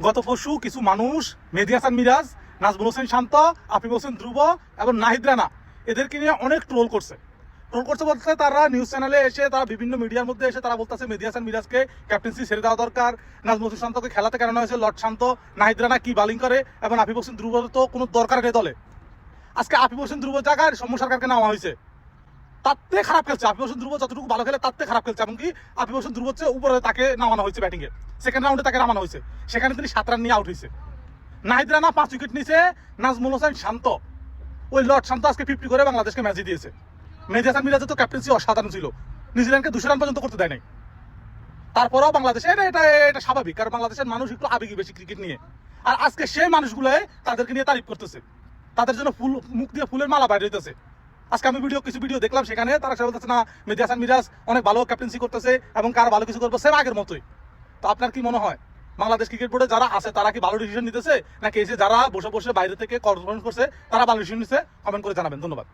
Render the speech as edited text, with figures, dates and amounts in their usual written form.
গত পরশু কিছু মানুষ মেহেদী হাসান মিরাজ, নাজমুল হোসেন শান্ত, আফিফ হোসেন ধ্রুব এবং নাহিদ রানা এদেরকে নিয়ে অনেক ট্রোল করছে বলতে তারা নিউজ চ্যানেলে এসে, তারা বিভিন্ন মিডিয়ার মধ্যে এসে তারা বলতেছে মেহেদী হাসান মিরাজকে ক্যাপ্টেন্সি ছেড়ে দেওয়া দরকার, নাজমুল হোসেন শান্তকে খেলাতে কেন হয়েছে, লর্ড শান্ত, নাহিদ রানা কি বালিং করে এবং আফিফ হোসেন ধ্রুব তো কোনো দরকার নেই দলে। আজকে আফিফ হোসেন ধ্রুব জায়গায় সৌম্য সরকারকে নেওয়া হয়েছে, তাতে খারাপ খেলছে। আফিফ হোসেন ধ্রুব যতটুকু ভালো খেলে তাতে খারাপ খেলছে, এমনকি আফিফ হোসেন ধ্রুব হচ্ছে উপরে তাকে নামানো হয়েছে ব্যাটিংয়ে, সেকেন্ড রাউন্ডে তাকে নামানো হয়েছে, সেখানে তিনি 7 রান নিয়ে আউট হয়েছে। নাহিদ রানা 5 উইকেট নিয়েছে, নাজমুল হোসেন শান্ত, ওই লর্ড শান্ত আজকে 50 করে বাংলাদেশকে ম্যাচ দিয়েছে। মেহেদী হাসান মিরাজের তো ক্যাপ্টেন্সি অসাধারণ ছিল, নিউজিল্যান্ডকে 200 রান পর্যন্ত করতে দেয় নাই। তারপরেও বাংলাদেশ এটা স্বাভাবিক, কারণ বাংলাদেশের মানুষ একটু আবেগী বেশি ক্রিকেট নিয়ে। আর আজকে সেই মানুষগুলো তাদেরকে নিয়ে তারিফ করতেছে, তাদের জন্য ফুল মুখ দিয়ে ফুলের মালা বাইরে হইতেছে। আজকে আমি কিছু ভিডিও দেখলাম, সেখানে তারা সে বলতেছে না মেহেদী হাসান মিরাজ অনেক ভালো ক্যাপ্টেন্সি করতেছে এবং কার ভালো কিছু করবো, সেম আগের মতোই। তো আপনার কি মনে হয় বাংলাদেশ ক্রিকেট বোর্ডে যারা আছে তারা কি ভালো ডিসিশন নিতেছে, নাকি এসে যারা বসে বসে বাইরে থেকে কনফারেন্স করছে তারা ভালো ডিসিশন নিচ্ছে? কমেন্ট করে জানাবেন। ধন্যবাদ।